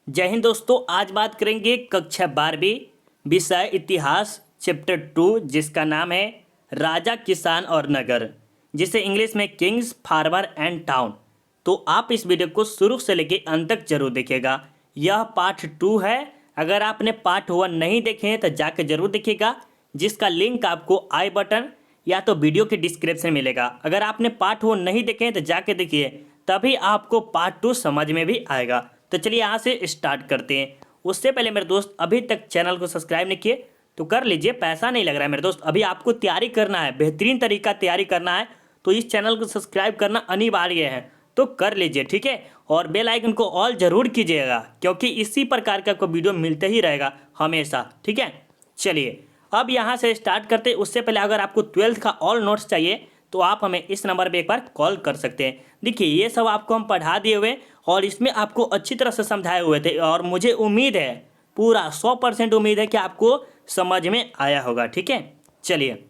जय हिंद दोस्तों। आज बात करेंगे कक्षा 12वीं विषय इतिहास चैप्टर 2 जिसका नाम है राजा किसान और नगर, जिसे इंग्लिश में किंग्स फार्मर एंड टाउन। तो आप इस वीडियो को शुरू से लेकर अंत तक जरूर देखिएगा। यह पार्ट 2 है। अगर आपने पार्ट 1 नहीं देखे हैं तो जाकर जरूर देखिएगा, जिसका लिंक आपको आई बटन या तो वीडियो के डिस्क्रिप्शन में मिलेगा। अगर आपने पार्ट 1 नहीं देखे हैं तो जाके देखिए, तभी आपको पार्ट 2 समझ में भी आएगा। तो चलिए यहाँ से स्टार्ट करते हैं। उससे पहले मेरे दोस्त अभी तक चैनल को सब्सक्राइब नहीं किए तो कर लीजिए, पैसा नहीं लग रहा है मेरे दोस्त। अभी आपको तैयारी करना है, बेहतरीन तरीका तैयारी करना है, तो इस चैनल को सब्सक्राइब करना अनिवार्य है, तो कर लीजिए, ठीक है। और बेल आइकन को ऑल जरूर कीजिएगा, क्योंकि इसी प्रकार का आपको वीडियो मिलते ही रहेगा हमेशा, ठीक है। चलिए अब यहाँ से स्टार्ट करते हैं। उससे पहले अगर आपको 12th का ऑल नोट्स चाहिए तो आप हमें इस नंबर पे एक बार कॉल कर सकते हैं। देखिए ये सब आपको हम पढ़ा दिए हुए और इसमें आपको अच्छी तरह से समझाए हुए थे, और मुझे उम्मीद है, पूरा 100% उम्मीद है कि आपको समझ में आया होगा, ठीक है। चलिए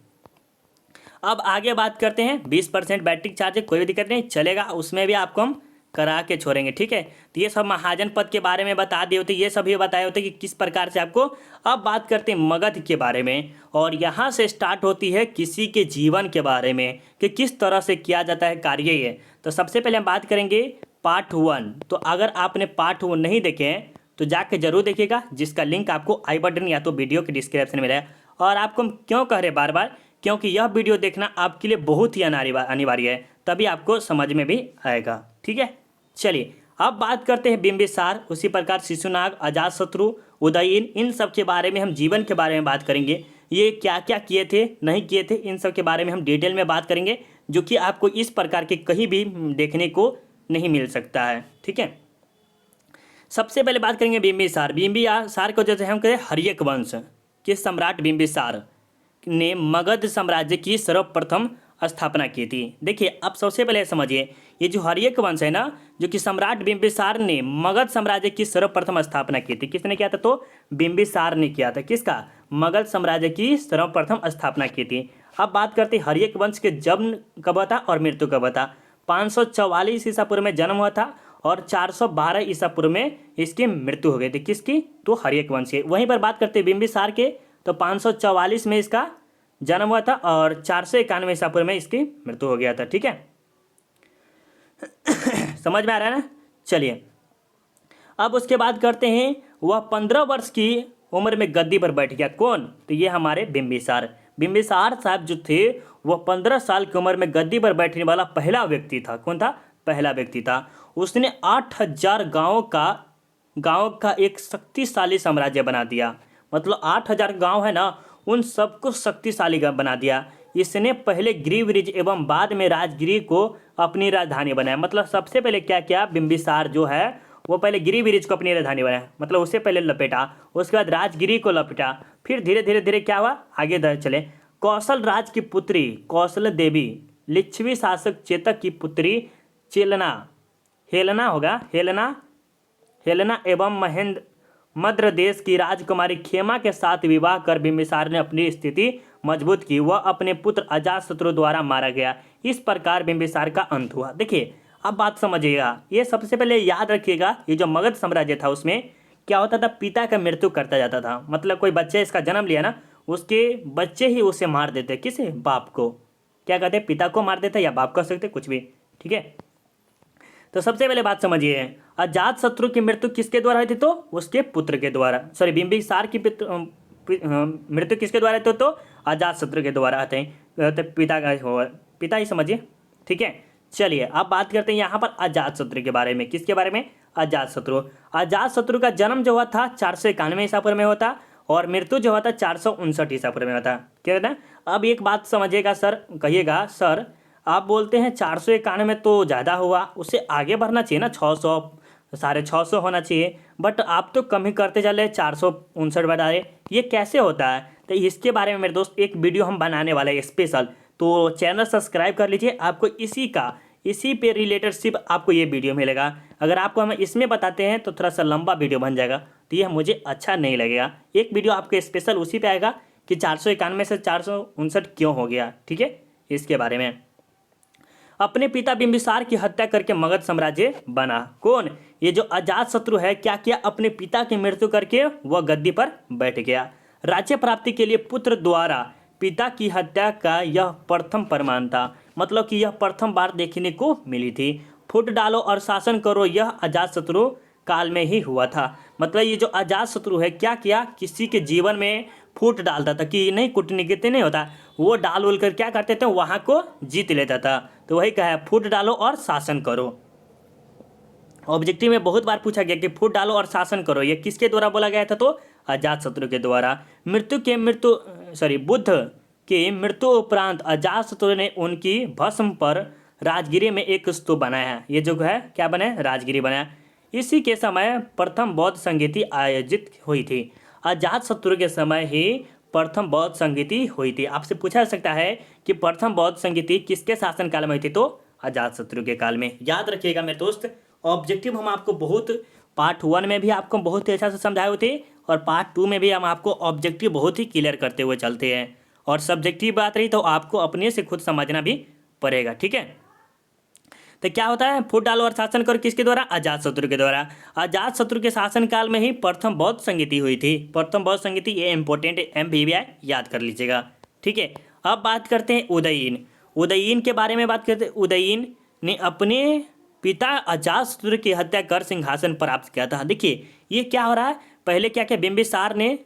अब आगे बात करते हैं। 20% बैटरी चार्ज है, कोई भी दिक्कत नहीं, चलेगा, उसमें भी आपको हम करा के छोड़ेंगे, ठीक है। तो ये सब महाजन पद के बारे में बता दिए होते, ये सब ये बताए होते कि किस प्रकार से आपको। अब बात करते हैं मगध के बारे में, और यहाँ से स्टार्ट होती है किसी के जीवन के बारे में कि किस तरह से किया जाता है कार्य ये। तो सबसे पहले हम बात करेंगे पार्ट 1। तो अगर आपने पार्ट 1 नहीं देखे हैं तो जाके जरूर देखिएगा, जिसका लिंक आपको आई बटन या तो वीडियो के डिस्क्रिप्शन में रहेगा। और आपको हम क्यों कह रहे बार बार, क्योंकि यह वीडियो देखना आपके लिए बहुत ही अनिवार्य है, तभी आपको समझ में भी आएगा, ठीक है। चलिए अब बात करते हैं बिंबिसार, उसी प्रकार शिशुनाग, अजातशत्रु, उदयन, इन सब के बारे में हम जीवन के बारे में बात करेंगे। ये क्या क्या किए थे, नहीं किए थे, इन सब के बारे में हम डिटेल में बात करेंगे, जो कि आपको इस प्रकार के कहीं भी देखने को नहीं मिल सकता है, ठीक है। सबसे पहले बात करेंगे बिंबिसार। बिंबिसार को जैसे हम कहें हर्यक वंश के सम्राट बिंबिसार ने मगध साम्राज्य की सर्वप्रथम स्थापना की थी। देखिए अब सबसे पहले समझिए, ये जो हर्यक वंश है ना, जो कि सम्राट बिंबिसार ने मगध साम्राज्य की सर्वप्रथम स्थापना की थी। किसने किया था? तो बिंबिसार ने किया था। किसका? मगध साम्राज्य की सर्वप्रथम स्थापना की थी। अब बात करते हैं हर्यक वंश के जन्म कब हुआ था और मृत्यु कब हुआ था। 544 ईसा पूर्व में जन्म हुआ था और 412 ईसा पूर्व में इसकी मृत्यु हो गई थी। किसकी? तो हर्यक वंश के। वहीं पर बात करते हैं बिंबिसार के, तो 544 में इसका जन्म हुआ था और 491 ईसा पूर्व में इसकी मृत्यु हो गया था, ठीक है। समझ में आ रहा है ना। चलिए अब उसके बाद करते हैं, वह 15 वर्ष की उम्र में गद्दी पर बैठ गया। कौन? तो ये हमारे बिंबिसार। बिंबिसार साहब जो थे वह 15 साल की उम्र में गद्दी पर बैठने वाला पहला व्यक्ति था। कौन था? पहला व्यक्ति था। उसने 8000 गाँव का एक शक्तिशाली साम्राज्य बना दिया। मतलब 8000 गाँव है ना, उन सबको शक्तिशाली बना दिया। इसने पहले गिरिब्रिज एवं बाद में राजगिरी को अपनी राजधानी बनाया। मतलब सबसे पहले क्या किया बिंबिसार जो है, वो पहले गिरिब्रिज को अपनी राजधानी बनाया, मतलब उससे पहले लपेटा, उसके बाद राजगिरी को लपेटा, फिर धीरे धीरे धीरे क्या हुआ, आगे चले। कौशल राज की पुत्री कौशल देवी, लिच्छवी शासक चेतक की पुत्री हेलेना एवं मद्र देश की राजकुमारी खेमा के साथ विवाह कर बिंबिसार ने अपनी स्थिति मजबूत की। वह अपने पुत्र अजातशत्रु द्वारा मारा गया। इस प्रकार बिंबिसार का अंत हुआ। देखिए अब बात समझिएगा, ये सबसे पहले याद रखिएगा, ये जो मगध साम्राज्य था उसमें क्या होता था, पिता का मृत्यु करता जाता था। मतलब कोई बच्चे इसका जन्म लिया ना, उसके बच्चे ही उसे मार देते। किसे? बाप को। क्या कहते? पिता को मार देते या बाप कह सकते, कुछ भी, ठीक है। तो सबसे पहले बात समझिए, अजातशत्रु की मृत्यु किसके द्वारा हुई थी? तो उसके पुत्र के द्वारा। सॉरी, बिंबिसार की मृत्यु किसके द्वारा थी? तो अजातशत्रु के द्वारा आते हैं, तो पिता का हो, पिता ही समझिए, ठीक है। चलिए अब बात करते हैं यहाँ पर अजातशत्रु के बारे में। किसके बारे में? अजातशत्रु का जन्म जो हुआ था 491 ईसा पूर्व में होता, और मृत्यु जो हुआ था 459 ईसा पूर्व में होता। क्या कहते हैं? अब एक बात समझिएगा सर, कहिएगा सर आप बोलते हैं 491 तो ज़्यादा हुआ, उससे आगे बढ़ना चाहिए ना, 600 650 होना चाहिए, बट आप तो कम ही करते चले, 459 बढ़ा रहे, ये कैसे होता है? तो इसके बारे में मेरे दोस्त एक वीडियो हम बनाने वाले हैं स्पेशल, तो चैनल सब्सक्राइब कर लीजिए। आपको इसी पे रिलेटेड सिर्फ आपको ये वीडियो मिलेगा। अगर आपको हम इसमें बताते हैं तो थोड़ा सा लंबा वीडियो बन जाएगा, तो ये मुझे अच्छा नहीं लगेगा। एक वीडियो आपको स्पेशल उसी पे आएगा कि 491 से 459 क्यों हो गया, ठीक है, इसके बारे में। अपने पिता बिंबिसार की हत्या करके मगध साम्राज्य बना। कौन? ये जो अजातशत्रु है, क्या किया? अपने पिता की मृत्यु करके वह गद्दी पर बैठ गया। राज्य प्राप्ति के लिए पुत्र द्वारा पिता की हत्या का यह प्रथम प्रमाण था, मतलब कि यह प्रथम बार देखने को मिली थी। फूट डालो और शासन करो, यह अजातशत्रु काल में ही हुआ था। मतलब ये जो अजातशत्रु है क्या किया? किसी के जीवन में फूट डालता था, कि नहीं कूटनीति नहीं होता, वो डाल उल कर क्या करते थे, वहां को जीत लेता था। तो वही कहा है, फूट डालो और शासन करो। ऑब्जेक्टिव में बहुत बार पूछा गया कि फूट डालो और शासन करो, ये किसके द्वारा बोला गया था? तो अजातशत्रु के द्वारा। बुद्ध की मृत्यु उपरांत अजातशत्रु ने उनकी भस्म पर राजगिरी में एक स्तूप बनाया। ये जो है क्या बनाया? राजगिरी बनाया। इसी के समय प्रथम बौद्ध संगीति आयोजित हुई थी। अजातशत्रु के समय ही प्रथम बौद्ध संगीति हुई थी। आपसे पूछा जा सकता है कि प्रथम बौद्ध संगीति किसके शासन काल में हुई थी? तो अजातशत्रु के काल में। याद रखिएगा मेरे दोस्त, ऑब्जेक्टिव हम आपको बहुत पार्ट 1 में भी आपको बहुत ही अच्छा से समझाए हुए थे, और पार्ट 2 में भी हम आपको ऑब्जेक्टिव बहुत ही क्लियर करते हुए चलते हैं। और सब्जेक्टिव बात रही तो आपको अपने से खुद समझना भी पड़ेगा, ठीक है। तो क्या होता है? फूट डालो और शासन करो, किसके द्वारा? अजातशत्रु के द्वारा। अजातशत्रु के शासन काल में ही प्रथम बौद्ध संगीति हुई थी। प्रथम बौद्ध संगीति, ये इंपॉर्टेंट MBBI याद कर लीजिएगा, ठीक है। अब बात करते हैं उदयीन। उदयीन के बारे में बात करते हैं। उदयीन ने अपने पिता अजातशत्रु की हत्या कर सिंहासन प्राप्त किया था। देखिए ये क्या हो रहा है, पहले क्या किया?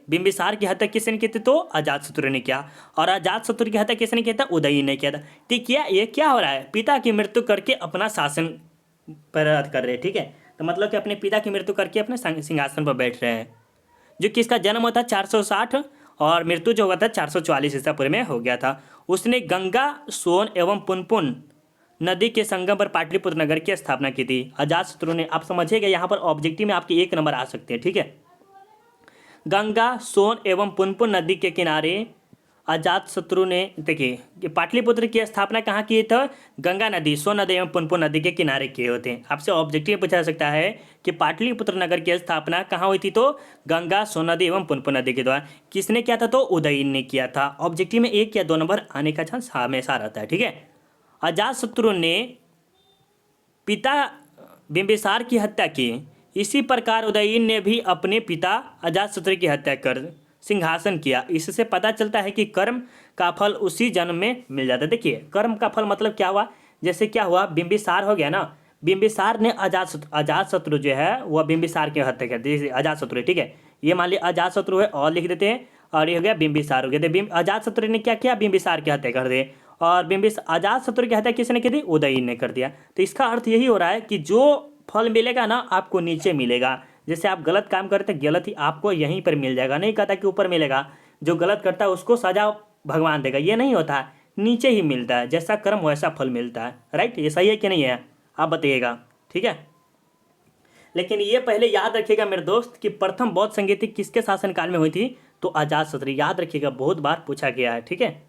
बिंबिसार की हत्या किसने की थी? तो अजातशत्रु ने किया। और अजातशत्रु की हत्या किसने किया था? उदयीन ने किया था। ठीक है, ये क्या हो रहा है? पिता की मृत्यु करके अपना शासन प्राप्त कर रहे हैं, ठीक है। तो मतलब कि अपने पिता की मृत्यु करके अपने सिंहासन पर बैठ रहे हैं। जो किसका जन्म हुआ था 460 और मृत्यु जो हुआ था 444 ईसा पूर्व में हो गया था। उसने गंगा, सोन एवं पुनपुन नदी के संगम पर पाटलिपुत्र नगर की स्थापना की थी। अजातशत्रु ने, आप समझिएगा यहाँ पर ऑब्जेक्टिव में आपके 1 नंबर आ सकते हैं, ठीक है। गंगा, सोन एवं पुनपुन नदी के किनारे अजातशत्रु ने, देखिए पाटलिपुत्र की स्थापना कहाँ की था? गंगा नदी, सोन नदी एवं पुनपुन नदी के किनारे किए होते हैं। आपसे ऑब्जेक्टिव पूछा जा सकता है कि पाटलिपुत्र नगर की स्थापना कहाँ हुई थी? तो गंगा, सोन नदी एवं पुनपुन नदी के द्वारा। किसने किया था? तो उदयीन ने किया था। ऑब्जेक्टिव में 1 या 2 नंबर आने का चांस हमेशा रहता है, ठीक है। अजातशत्रु ने पिता बिंबिसार की हत्या की। इसी प्रकार उदयीन ने भी अपने पिता अजातशत्रु की हत्या कर सिंहासन किया। इससे पता चलता है कि कर्म का फल उसी जन्म में मिल जाता है। देखिए कर्म का फल मतलब क्या हुआ? जैसे क्या हुआ, बिंबिसार हो गया ना, बिंबिसार ने अजातशत्रु जो है वह बिंबिसार की हत्या कर दी। अजातशत्रु, ठीक है, ये मान लिया अजातशत्रु है और लिख देते हैं, और ये हो गया बिंबिसार हो गया। तो अजातशत्रु ने क्या किया? बिंबिसार की हत्या कर दी। और अजातशत्रु की हत्या किसने की थी? उदयीन ने कर दिया। तो इसका अर्थ यही हो रहा है कि जो फल मिलेगा ना आपको नीचे मिलेगा। जैसे आप गलत काम करते, गलत ही आपको यहीं पर मिल जाएगा। नहीं कहता कि ऊपर मिलेगा, जो गलत करता है उसको सजा भगवान देगा, ये नहीं होता है, नीचे ही मिलता है। जैसा कर्म वैसा फल मिलता है। राइट, ये सही है कि नहीं है? आप बताइएगा, ठीक है। लेकिन ये पहले याद रखिएगा मेरे दोस्त कि प्रथम बौद्ध संगीति किसके शासनकाल में हुई थी? तो अजातशत्रु। याद रखिएगा, बहुत बार पूछा गया है, ठीक है।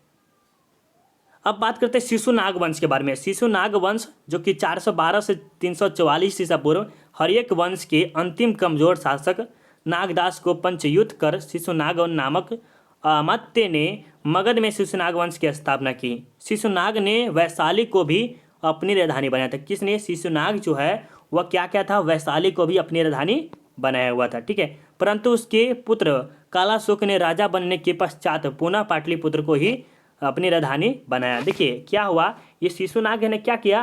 अब बात करते हैं शिशुनाग वंश के बारे में। शिशुनाग वंश जो कि 412 से 344 ईसा पूर्व हर्यक वंश के अंतिम कमजोर शासक नागदास को पंचयुत कर शिशुनाग नामक अमात्य ने मगध में शिशुनाग वंश की स्थापना की। शिशुनाग ने वैशाली को भी अपनी राजधानी बनाया था। किसने? शिशुनाग जो है वह क्या था? वैशाली को भी अपनी राजधानी बनाया हुआ था, ठीक है। परंतु उसके पुत्र कालाशोक ने राजा बनने के पश्चात पुनः पाटलिपुत्र को ही अपनी राजधानी बनाया। देखिए क्या हुआ, ये शिशुनाग ने क्या किया?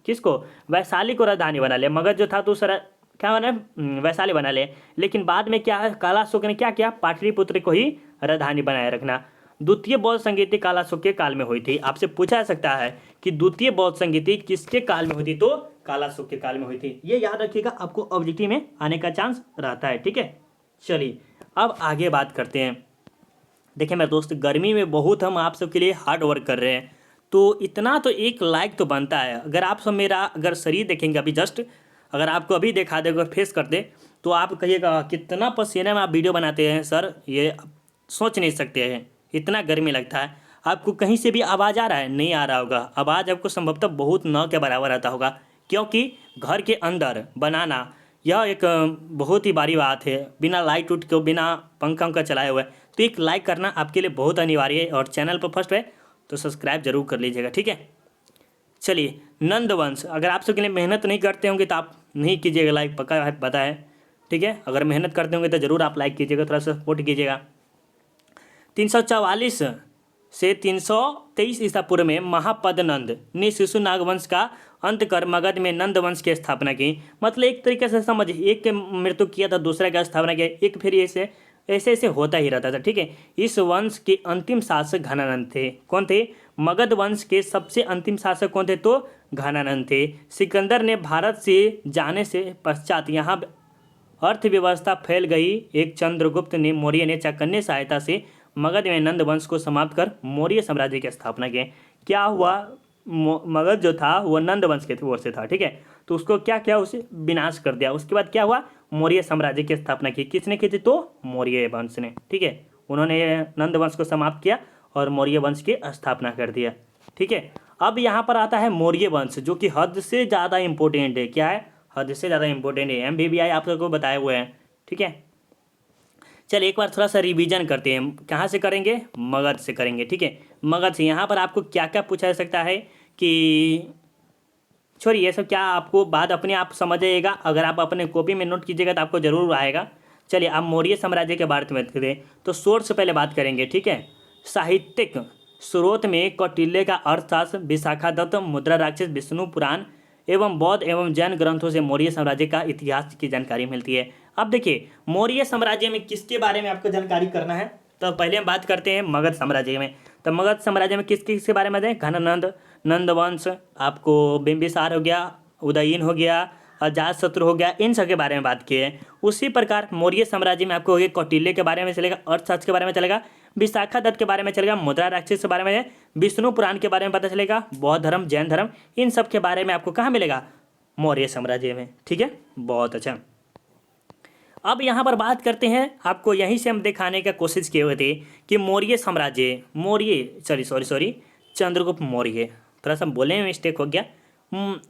किसको? वैशाली को राजधानी बना लिया। मगध जो था तो क्या बना? वैशाली बना ले। लेकिन बाद में क्या है, कालाशोक ने क्या किया? पाटलिपुत्र को ही राजधानी बनाए रखना। द्वितीय बौद्ध संगीति कालाशोक के काल में हुई थी। आपसे पूछा जा सकता है कि द्वितीय बौद्ध संगीति किसके काल में हुई थी? तो कालाशोक के काल में हुई थी। ये याद रखिएगा, आपको ऑब्जेक्टिव में आने का चांस रहता है, ठीक है। चलिए अब आगे बात करते हैं। देखिए मेरे दोस्त, गर्मी में बहुत हम आप सबके लिए हार्ड वर्क कर रहे हैं, तो इतना तो एक लाइक तो बनता है। अगर आप सब मेरा अगर शरीर देखेंगे अभी जस्ट, अगर आपको अभी दिखा दे, अगर फेस कर दे, तो आप कहिएगा कितना पसीने में आप वीडियो बनाते हैं सर, ये सोच नहीं सकते हैं, इतना गर्मी लगता है। आपको कहीं से भी आवाज़ आ रहा है? नहीं आ रहा होगा। आवाज़ आपको संभवतः बहुत न के बराबर आता होगा, क्योंकि घर के अंदर बनाना यह एक बहुत ही बड़ी बात है, बिना लाइट उठ के, बिना पंखा उंखा चलाए हुए। तो एक लाइक करना आपके लिए बहुत अनिवार्य है, और चैनल पर फर्स्ट है तो सब्सक्राइब जरूर कर लीजिएगा, ठीक है। चलिए नंद वंश, अगर आप सबके लिए मेहनत नहीं करते होंगे तो आप नहीं कीजिएगा लाइक, पक्का है, पता है, ठीक है। अगर मेहनत करते होंगे तो ज़रूर आप लाइक कीजिएगा, थोड़ा सा सपोर्ट कीजिएगा। 344 से 323 ईसा पूर्व में महापद नंद ने शिशु नाग वंश का अंत कर मगध में नंद वंश की स्थापना की। मतलब एक तरीके से समझिए, एक के मृत्यु किया था, दूसरा का स्थापना किया, एक फिर ऐसे ऐसे ऐसे होता ही रहता था, ठीक है। इस वंश के अंतिम शासक घनानंद थे। कौन थे? मगध वंश के सबसे अंतिम शासक कौन थे? तो घनानंद थे। सिकंदर ने भारत से जाने से पश्चात यहाँ अर्थव्यवस्था फैल गई। एक चंद्रगुप्त ने मौर्य ने चौकन्ने सहायता से मगध में नंद वंश को समाप्त कर मौर्य साम्राज्य की स्थापना की। क्या हुआ? मगध जो था वो नंद वंश के ओर से था, ठीक है। तो उसको क्या किया? उसे विनाश कर दिया। उसके बाद क्या हुआ? मौर्य साम्राज्य की स्थापना की। किसने की थी? तो मौर्य वंश ने, ठीक है। उन्होंने नंद वंश को समाप्त किया और मौर्य वंश की स्थापना कर दिया, ठीक है। अब यहाँ पर आता है मौर्य वंश, जो कि हद से ज़्यादा इंपॉर्टेंट है। क्या है? हद से ज़्यादा इंपॉर्टेंट है। MBBI आप सबको बताए हुए हैं, ठीक है। चलिए एक बार थोड़ा सा रिवीजन करते हैं। कहाँ से करेंगे? मगध से करेंगे, ठीक है। मगध से। यहाँ पर आपको क्या क्या पूछा जा सकता है कि छोड़िए ये सब, क्या आपको बात अपने आप समझ आएगा। अगर आप अपने कॉपी में नोट कीजिएगा तो आपको जरूर आएगा। चलिए अब मौर्य साम्राज्य के बारे में करें तो सोर्स से पहले बात करेंगे, ठीक है। साहित्यिक स्रोत में कौटिल्य का अर्थशास्त्र, विशाखादत्त, मुद्रा राक्षस, विष्णु पुराण एवं बौद्ध एवं जैन ग्रंथों से मौर्य साम्राज्य का इतिहास की जानकारी मिलती है। अब देखिए मौर्य साम्राज्य में किसके बारे में आपको जानकारी करना है, तो पहले हम बात करते हैं मगध साम्राज्य में। तो मगध साम्राज्य में किसके बारे में दें? घनानंद, नंदवंश, आपको बिंबिसार हो गया, उदयीन हो गया, अजातशत्रु हो गया, इन सब के बारे में बात की है। उसी प्रकार मौर्य साम्राज्य में आपको कौटिल्य के बारे में चलेगा, अर्थशास्त्र के बारे में चलेगा, विशाखादत्त के बारे में चलेगा, मुद्रा राक्षस के बारे में, विष्णु पुराण के बारे में पता चलेगा, बौद्ध धर्म, जैन धर्म, इन सब के बारे में आपको कहाँ मिलेगा? मौर्य साम्राज्य में, ठीक है। बहुत अच्छा। अब यहाँ पर बात करते हैं, आपको यहीं से हम दिखाने का कोशिश किए हुए थे कि मौर्य साम्राज्य, सॉरी चंद्रगुप्त मौर्य, थोड़ा सा बोलने में मिस्टेक हो गया।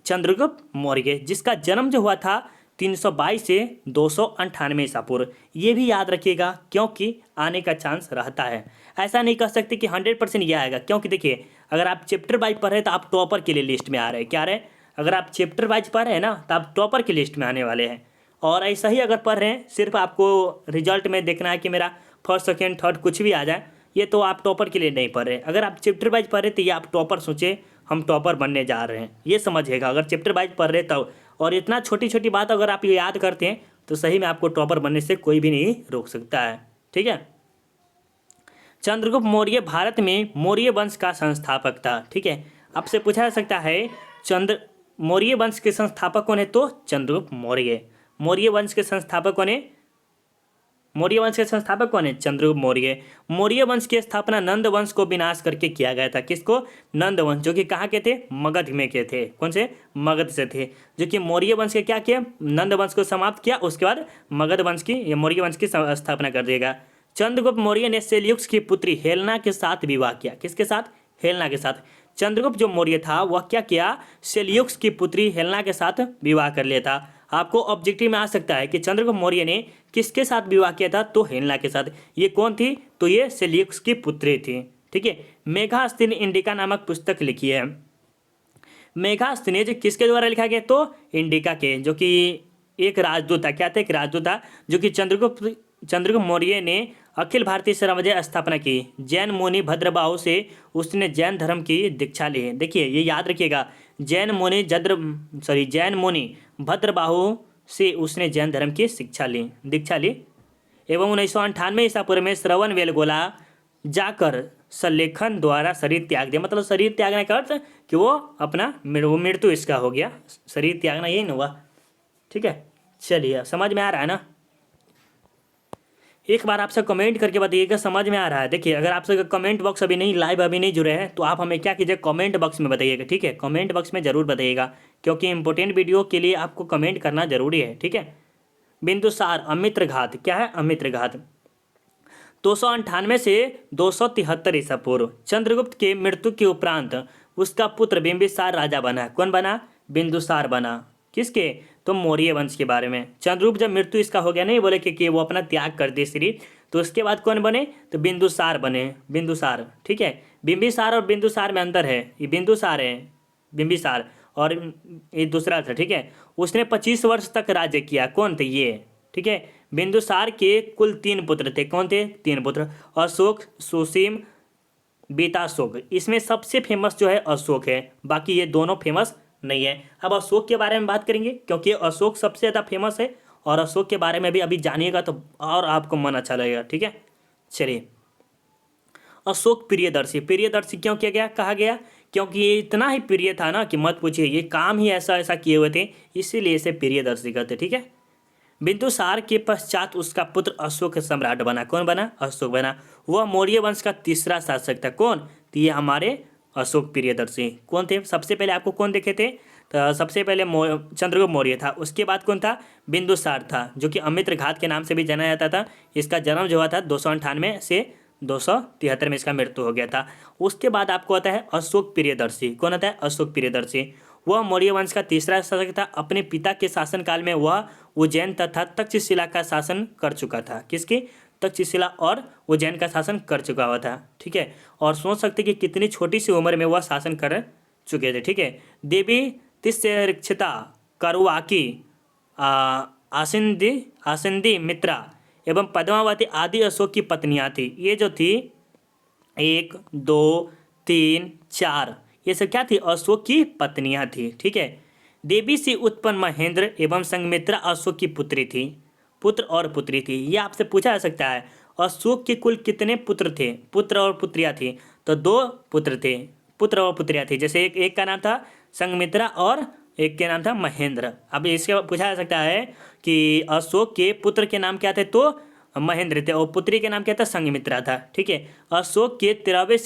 चंद्रगुप्त मौर्य, जिसका जन्म जो हुआ था 322 से 298 ईसा पूर्व। ये भी याद रखिएगा क्योंकि आने का चांस रहता है। ऐसा नहीं कह सकते कि 100% ये आएगा, क्योंकि देखिए अगर आप चैप्टर वाइज पढ़ रहे हैं तो आप टॉपर के लिए लिस्ट में आ रहे हैं। क्या रहे? अगर आप चैप्टर वाइज पढ़ रहे हैं ना तो आप टॉपर की लिस्ट में आने वाले हैं। और ऐसा ही अगर पढ़ रहे हैं, सिर्फ आपको रिजल्ट में देखना है कि मेरा फर्स्ट सेकेंड थर्ड कुछ भी आ जाए, ये तो आप टॉपर के लिए नहीं पढ़ रहे। अगर आप चैप्टर वाइज पढ़ रहे तो ये आप टॉपर सोचे हम टॉपर बनने जा रहे हैं, ये समझिएगा। अगर चैप्टर वाइज पढ़ रहे तब, और इतना छोटी छोटी बात अगर आप ये याद करते हैं तो सही में आपको टॉपर बनने से कोई भी नहीं रोक सकता है, ठीक है। चंद्रगुप्त मौर्य भारत में मौर्य वंश का संस्थापक था, ठीक है। आपसे पूछा जा सकता है मौर्य वंश के संस्थापक कौन है? तो चंद्रगुप्त मौर्य। मौर्य वंश के संस्थापक कौन है? मौर्य वंश के संस्थापक कौन है? चंद्रगुप्त मौर्य। मौर्य वंश की स्थापना नंद वंश को विनाश करके किया गया था। किसको? नंद वंश, जो कि कहाँ के थे? मगध में के थे। कौन से? मगध से थे। जो कि मौर्य वंश के क्या किया? नंद वंश को समाप्त किया, उसके बाद मगध वंश की या मौर्य वंश की स्थापना कर देगा। चंद्रगुप्त मौर्य ने सेल्यूकस की पुत्री हेलेना के साथ विवाह किया। किसके साथ? हेलेना के साथ। चंद्रगुप्त जो मौर्य था वह क्या किया? सेल्यूकस की पुत्री हेलेना के साथ विवाह कर लिया था। आपको ऑब्जेक्टिव में आ सकता है कि चंद्रगुप्त मौर्य ने किसके साथ विवाह किया था? तो हेलेना के साथ। ये कौन थी? तो ये सेल्यूकस की पुत्री थी, ठीक है। मेघास्तिन इंडिका नामक पुस्तक लिखी है। मेघास्तिन किसके द्वारा लिखा गया? तो इंडिका के, जो कि एक राजदूत था। क्या था? एक राजदूत था, जो कि चंद्रगुप्त मौर्य ने अखिल भारतीय साम्राज्य स्थापना की। जैन मुनि भद्रबाहु से उसने जैन धर्म की दीक्षा ली है। देखिए ये याद रखिएगा, जैन मुनि भद्रबाहु से उसने जैन धर्म की दीक्षा ली एवं 1998 ईसा पूर्व में श्रवण बेलगोला जाकर सल्लेखन द्वारा शरीर त्याग दिया। मतलब शरीर त्यागने का अर्थ कि वो अपना मृत्यु इसका हो गया। शरीर त्यागना यही ना हुआ, ठीक है। चलिए समझ में आ रहा है ना? एक बार आपसे कमेंट करके बताइएगा समझ में आ रहा है। देखिए अगर आपसे कमेंट बॉक्स अभी नहीं जुड़े हैं तो आप हमें क्या कीजिए, कमेंट बॉक्स में बताइएगा, ठीक है। कमेंट बॉक्स में जरूर बताइएगा क्योंकि इंपॉर्टेंट वीडियो के लिए आपको कमेंट करना जरूरी है, ठीक है। बिंदुसार अमित्रघात। क्या है? अमित्रघात। 298 से 273 ईसा पूर्व चंद्रगुप्त के मृत्यु के उपरांत उसका पुत्र बिंबिसार राजा बना। कौन बना? बिंदुसार बना। किसके? तो मौर्य वंश के बारे में। चंद्रगुप्त जब मृत्यु इसका हो गया, नहीं बोले कि वो अपना त्याग कर दे शरीर, तो उसके बाद कौन बने? तो बिंदुसार बने। बिंदुसार, ठीक है। बिंबिसार और बिंदुसार में अंतर है। ये बिंदुसार है, बिंबिसार, और ये दूसरा था, ठीक है। उसने 25 वर्ष तक राज्य किया। कौन थे ये, ठीक है। बिंदुसार के कुल 3 पुत्र थे। कौन थे? 3 पुत्र, अशोक, सुसीम, बीताशोक। इसमें सबसे फेमस जो है अशोक है, बाकी ये दोनों फेमस नहीं है। अब अशोक के बारे में बात करेंगे क्योंकि अशोक सबसे ज़्यादा फेमस है, और अशोक के बारे में भी अभी जानिएगा तो और आपको मन अच्छा लगेगा, ठीक है। चलिए, अशोक प्रियदर्शी। प्रियदर्शी क्यों किया गया, कहा गया? क्योंकि ये इतना ही प्रिय था ना कि मत पूछिए, ये काम ही ऐसा ऐसा किए हुए थे, इसीलिए इसे प्रियदर्शी कहते, ठीक है। बिंदुसार के पश्चात उसका पुत्र अशोक सम्राट बना। कौन बना? अशोक बना। वह मौर्य वंश का तीसरा शासक था। कौन? तो ये हमारे अशोक प्रियदर्शी। कौन थे? सबसे पहले आपको कौन देखे थे? तो सबसे पहले चंद्रगुप्त मौर्य था। उसके बाद कौन था? बिंदुसार था, जो कि अमित्र घात के नाम से भी जाना जाता था। इसका जन्म जो हुआ था 298 से 273 में इसका मृत्यु हो गया था। उसके बाद आपको आता है अशोक प्रियदर्शी। कौन आता है? अशोक प्रियदर्शी। वह मौर्य वंश का तीसरा शासक था। अपने पिता के शासनकाल में वह उज्जैन तथा तक्षशिला का शासन कर चुका था। किसकी? तक्षशिला और उज्जैन का शासन कर चुका हुआ था, ठीक है। और सोच सकते कि कितनी छोटी सी उम्र में वह शासन कर चुके थे, ठीक है। देवी तिस्यरिक्षिता, करुवाकी, आसिंदी आसिंदी मित्रा एवं पद्मावती आदि अशोक की पत्नियां थी। ये जो थी 1, 2, 3, 4, ये सब क्या थी? अशोक की पत्नियां थी, ठीक है। देवी से उत्पन्न महेंद्र एवं संघमित्रा अशोक की पुत्री थी। पुत्र और पुत्री थी, ये आपसे पूछा जा सकता है। अशोक के कुल कितने पुत्र थे? पुत्र और पुत्रियां थी, तो 2 पुत्र थे, पुत्र और पुत्रियां थी। जैसे एक का नाम था संघमित्रा और एक के नाम था महेंद्र। अब इसके पूछा जा सकता है कि अशोक के पुत्र के नाम क्या थे? तो महेंद्र थे, और पुत्री के नाम क्या था? संघमित्रा था, ठीक है। अशोक के 13वें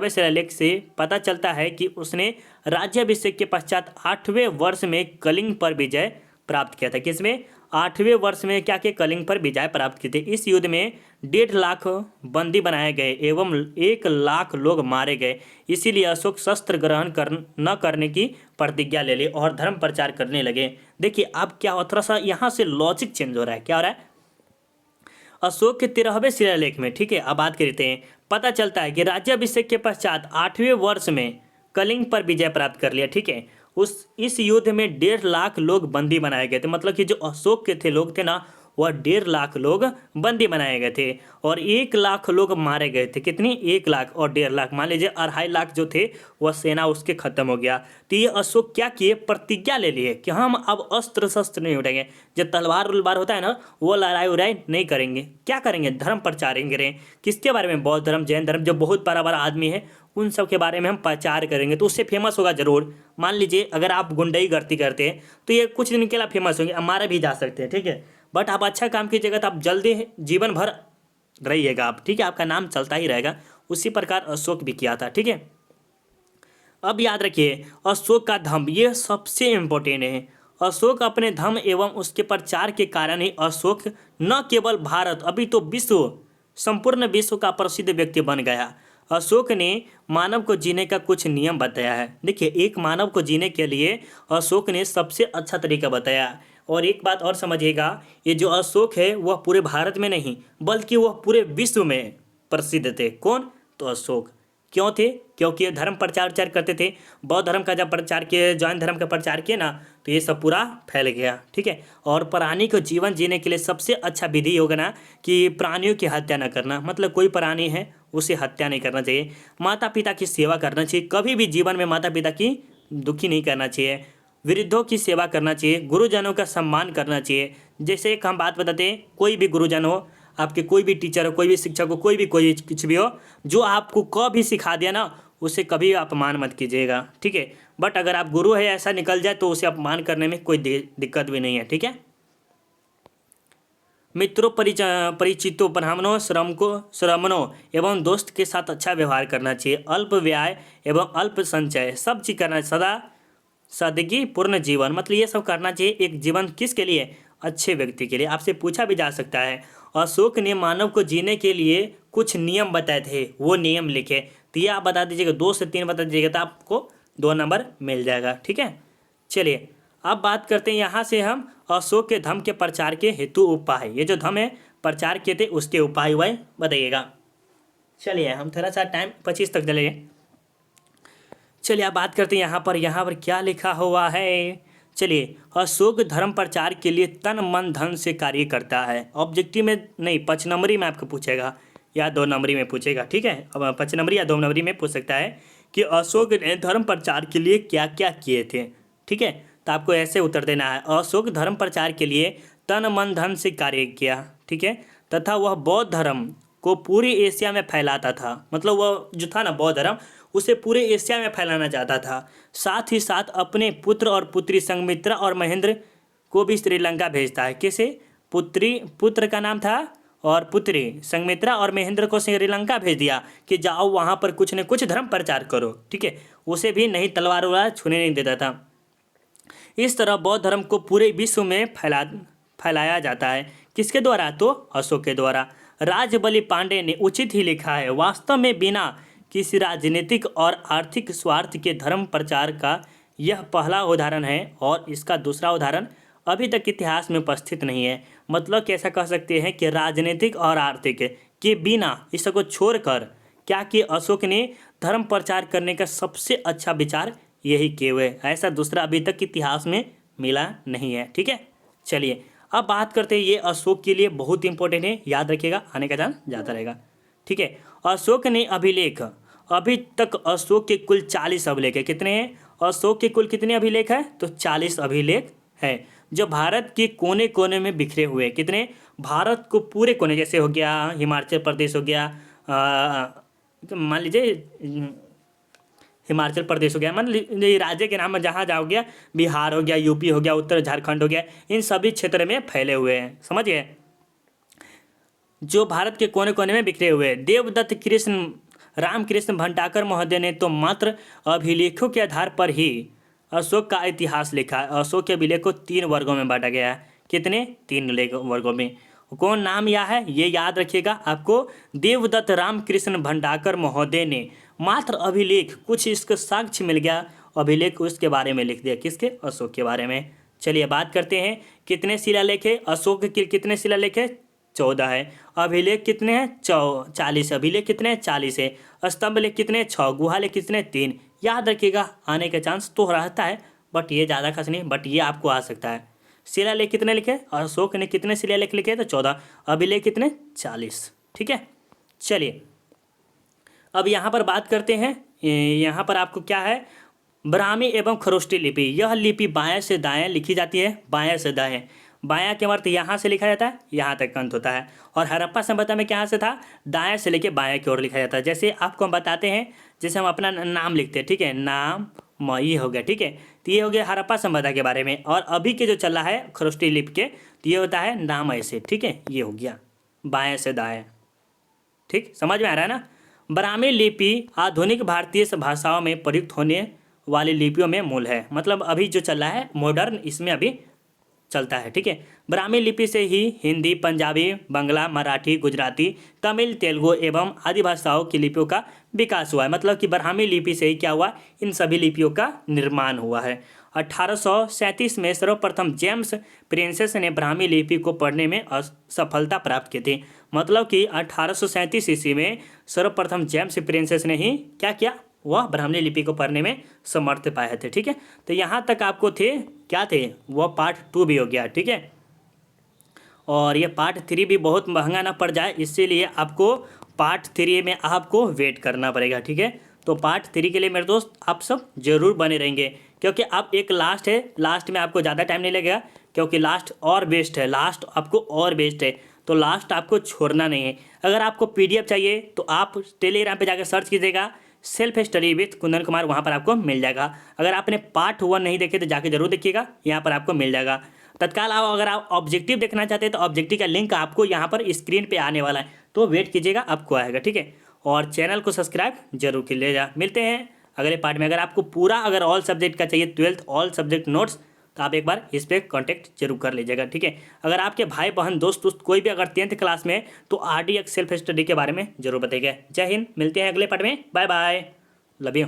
शिलालेख से पता चलता है कि उसने राज्याभिषेक के पश्चात 8वें वर्ष में कलिंग पर विजय प्राप्त किया था। किसमें? 8वें वर्ष में क्या किया? कलिंग पर विजय प्राप्त किए थे। इस युद्ध में 1.5 लाख बंदी बनाए गए एवं 1 लाख लोग मारे गए। इसीलिए अशोक शस्त्र ग्रहण न करने की प्रतिज्ञा ले ली और धर्म प्रचार करने लगे। देखिए अब क्या हो, थोड़ा सा यहाँ से लॉजिक चेंज हो रहा है। क्या हो रहा है? अशोक के 13वें शिलालेख में, ठीक है, अब बात करते हैं, पता चलता है कि राज्याभिषेक के पश्चात 8वें वर्ष में कलिंग पर विजय प्राप्त कर लिया, ठीक है। इस युद्ध में 1.5 लाख लोग बंदी बनाए गए थे। मतलब कि जो अशोक के थे लोग थे ना, वह 1.5 लाख लोग बंदी बनाए गए थे और 1 लाख लोग मारे गए थे। कितनी? 1 लाख और 1.5 लाख, मान लीजिए 2.5 लाख जो थे वह सेना उसके खत्म हो गया। तो ये अशोक क्या किए? प्रतिज्ञा ले लिए कि हम अब अस्त्र शस्त्र नहीं उठाएंगे, जो तलवार उलवार होता है ना, वो लड़ाई उड़ाई नहीं करेंगे। क्या करेंगे? धर्म प्रचार करेंगे। किसके बारे में? बौद्ध धर्म, जैन धर्म, जो बहुत बड़ा बड़ा आदमी है उन सब के बारे में हम प्रचार करेंगे, तो उससे फेमस होगा जरूर। मान लीजिए अगर आप गुंडई गर्दी करते हैं तो ये कुछ दिन के लिए फेमस होंगे, हमारे भी जा सकते हैं, ठीक है। बट आप अच्छा काम कीजिएगा तो आप जल्दी जीवन भर रहिएगा आप, ठीक है, आपका नाम चलता ही रहेगा। उसी प्रकार अशोक भी किया था, ठीक है। अब याद रखिए अशोक का धम्म, ये सबसे इम्पोर्टेंट है। अशोक अपने धम्म एवं उसके प्रचार के कारण ही अशोक न केवल भारत, अभी तो विश्व, संपूर्ण विश्व का प्रसिद्ध व्यक्ति बन गया। अशोक ने मानव को जीने का कुछ नियम बताया है। देखिए एक मानव को जीने के लिए अशोक ने सबसे अच्छा तरीका बताया। और एक बात और समझिएगा, ये जो अशोक है वह पूरे भारत में नहीं बल्कि वह पूरे विश्व में प्रसिद्ध थे। कौन? तो अशोक। क्यों थे? क्योंकि ये धर्म प्रचार करते थे। बौद्ध धर्म का जब प्रचार किए, जैन धर्म का प्रचार किए ना, तो ये सब पूरा फैल गया, ठीक है। और प्राणी को जीवन जीने के लिए सबसे अच्छा विधि होगा ना कि प्राणियों की हत्या न करना। मतलब कोई प्राणी है उसे हत्या नहीं करना चाहिए। माता पिता की सेवा करना चाहिए, कभी भी जीवन में माता पिता की दुखी नहीं करना चाहिए। वृद्धों की सेवा करना चाहिए, गुरुजनों का सम्मान करना चाहिए। जैसे एक हम बात बताते हैं, कोई भी गुरुजन हो, आपके कोई भी टीचर हो, कोई भी शिक्षक हो, कोई भी कुछ भी हो, जो आपको कभी सिखा दिया ना, उसे कभी अपमान मत कीजिएगा, ठीक है। बट अगर आप गुरु है ऐसा निकल जाए तो उसे अपमान करने में कोई दिक्कत भी नहीं है, ठीक है। मित्रों, परिचितों, ब्राह्मणों, श्रमणों एवं दोस्त के साथ अच्छा व्यवहार करना चाहिए। अल्प व्यय एवं अल्प संचय सब चीज करना, सदा सादगी पूर्ण जीवन, मतलब ये सब करना चाहिए। एक जीवन किसके लिए? अच्छे व्यक्ति के लिए। आपसे पूछा भी जा सकता है अशोक ने मानव को जीने के लिए कुछ नियम बताए थे, वो नियम लिखे, तो ये आप बता दीजिएगा, 2 से 3 बता दीजिएगा तो आपको 2 नंबर मिल जाएगा, ठीक है। चलिए अब बात करते हैं यहाँ से हम अशोक के धम्म के प्रचार के हेतु उपाय। ये जो धम्म है प्रचार किए थे उसके उपाय वह बताइएगा। चलिए हम थोड़ा सा टाइम 25 तक चलेंगे। चलिए अब बात करते हैं यहाँ पर क्या लिखा हुआ है। चलिए, अशोक धर्म प्रचार के लिए तन मन धन से कार्य करता है। ऑब्जेक्टिव में नहीं, 5 नंबरी में आपको पूछेगा या 2 नंबरी में पूछेगा, ठीक है। अब 5 नंबरी या 2 नंबरी में पूछ सकता है कि अशोक ने धर्म प्रचार के लिए क्या क्या किए थे, ठीक है। तो आपको ऐसे उत्तर देना है, अशोक धर्म प्रचार के लिए तन मन धन से कार्य किया, ठीक है, तथा वह बौद्ध धर्म को पूरी एशिया में फैलाता था। मतलब वह जो था ना बौद्ध धर्म, उसे पूरे एशिया में फैलाना चाहता था। साथ ही साथ अपने पुत्र और पुत्री संघमित्रा और महेंद्र को भी श्रीलंका भेजता है। किसे? पुत्र का नाम था और पुत्री संघमित्रा और महेंद्र को श्रीलंका भेज दिया कि जाओ वहाँ पर कुछ न कुछ धर्म प्रचार करो, ठीक है। उसे भी नहीं तलवार वलवार छूने नहीं देता था। इस तरह बौद्ध धर्म को पूरे विश्व में फैलाया जाता है। किसके द्वारा? तो अशोक के द्वारा। राजबली पांडे ने उचित ही लिखा है, वास्तव में बिना किसी राजनीतिक और आर्थिक स्वार्थ के धर्म प्रचार का यह पहला उदाहरण है और इसका दूसरा उदाहरण अभी तक इतिहास में उपस्थित नहीं है। मतलब कैसा कह सकते हैं कि राजनीतिक और आर्थिक के बिना, इसको छोड़कर क्या कि अशोक ने धर्म प्रचार करने का सबसे अच्छा विचार यही किए हुए। ऐसा दूसरा अभी तक इतिहास में मिला नहीं है, ठीक है। चलिए अब बात करते हैं, ये अशोक के लिए बहुत इंपॉर्टेंट है, याद रखिएगा, आने का चांस ज़्यादा रहेगा, ठीक है। अशोक ने अभिलेख, अभी तक अशोक के कुल 40 अभिलेख है। कितने हैं? अशोक के कुल कितने अभिलेख है? तो 40 अभिलेख है, जो भारत के कोने कोने में बिखरे हुए। कितने? भारत को पूरे कोने, जैसे हो गया हिमाचल प्रदेश हो गया, मान लीजिए हिमाचल प्रदेश हो गया, मान लीजिए राज्य के नाम में जहाँ जाओ गया, बिहार हो गया, यूपी हो गया, उत्तर झारखंड हो गया, इन सभी क्षेत्र में फैले हुए हैं, समझ गए, जो भारत के कोने कोने में बिखरे हुए। देवदत्त कृष्ण रामकृष्ण भंडारकर महोदय ने तो मात्र अभिलेखों के आधार पर ही अशोक का इतिहास लिखा है। अशोक के अभिलेख को 3 वर्गों में बांटा गया है। कितने? 3 वर्गों में। कौन नाम यह है ये याद रखिएगा आपको, देवदत्त रामकृष्ण भंडारकर महोदय ने मात्र अभिलेख, कुछ इसका साक्ष्य मिल गया, अभिलेख उसके बारे में लिख दिया। किसके? अशोक के बारे में। चलिए बात करते हैं, कितने शिलालेख है अशोक के? कितने शिलालेख है? 14 है। अभिलेख कितने हैं? 40। अभिलेख कितने हैं? 40 है। स्तंभ लेख कितने? 6। गुहा लेख कितने? 3। याद रखिएगा, आने का चांस तो रहता है, बट ये ज़्यादा खास नहीं, बट ये आपको आ सकता है। शिलालेख कितने लिखे? अशोक ने कितने शिलालेख लिखे? तो 14। अभिलेख कितने? 40, ठीक है। चलिए अब यहाँ पर बात करते हैं, यहाँ पर आपको क्या है, ब्राह्मी एवं खरोष्टी लिपि। यह लिपि बाएं से दाएं लिखी जाती है, बाएं से दाएं। बायां के अर्थ यहाँ से लिखा जाता है, यहाँ तक अंत होता है। और हड़प्पा सभ्यता में क्या से था? दाएं से लेके बाएं की ओर लिखा जाता है। जैसे आपको हम बताते हैं, जैसे हम अपना नाम लिखते हैं, ठीक है, नाम ये हो गया, ठीक है। तो ये हो गया हड़प्पा सभ्यता के बारे में। और अभी के जो चल रहा है खरोष्टी लिपि के, तो ये होता है नाम ऐसे, ठीक है, ये हो गया बाएँ से दाएँ, ठीक, समझ में आ रहा है ना। ब्राह्मी लिपि आधुनिक भारतीय भाषाओं में प्रयुक्त होने वाली लिपियों में मूल है। मतलब अभी जो चल रहा है मॉडर्न, इसमें अभी चलता है, ठीक है। ब्राह्मी लिपि से ही हिंदी, पंजाबी, बांग्ला, मराठी, गुजराती, तमिल, तेलुगु एवं आदि भाषाओं की लिपियों का विकास हुआ है। मतलब कि ब्राह्मी लिपि से ही क्या हुआ, इन सभी लिपियों का निर्माण हुआ है। 1837 में सर्वप्रथम जेम्स प्रिंसेस ने ब्राह्मी लिपि को पढ़ने में सफलता प्राप्त की थी। मतलब कि 1837 ईस्वी में सर्वप्रथम जेम्स प्रिंसेस ने ही क्या किया, वह ब्राह्मी लिपि को पढ़ने में समर्थ पाए थे, ठीक है। तो यहाँ तक आपको थे क्या थे, वह पार्ट 2 भी हो गया, ठीक है। और ये पार्ट 3 भी बहुत महंगा ना पड़ जाए, इसीलिए आपको पार्ट 3 में आपको वेट करना पड़ेगा, ठीक है। तो पार्ट 3 के लिए मेरे दोस्त आप सब जरूर बने रहेंगे, क्योंकि अब एक लास्ट है, लास्ट में आपको ज़्यादा टाइम नहीं लगेगा, क्योंकि लास्ट और बेस्ट है, लास्ट आपको और बेस्ट है, तो लास्ट आपको छोड़ना नहीं है। अगर आपको PDF चाहिए तो आप टेलीग्राम पे जाकर सर्च कीजिएगा self study with Kundan Kumar, वहाँ पर आपको मिल जाएगा। अगर आपने पार्ट 1 नहीं देखे तो जाके जरूर देखिएगा, यहाँ पर आपको मिल जाएगा। तत्काल आप अगर आप ऑब्जेक्टिव देखना चाहते हैं तो ऑब्जेक्टिव का लिंक आपको यहाँ पर स्क्रीन पे आने वाला है, तो वेट कीजिएगा, आपको आएगा, ठीक है। और चैनल को सब्सक्राइब जरूर कर लीजिएगा। मिलते हैं अगले पार्ट में। अगर आपको पूरा अगर ऑल सब्जेक्ट का चाहिए, 12th ऑल सब्जेक्ट नोट्स, तो आप एक बार इस पर कॉन्टैक्ट जरूर कर लीजिएगा, ठीक है। अगर आपके भाई बहन दोस्त कोई भी अगर 10th क्लास में, तो RDX सेल्फ स्टडी के बारे में जरूर बताइएगा। जय हिंद, मिलते हैं अगले पार्ट में, बाय बाय, लव यू।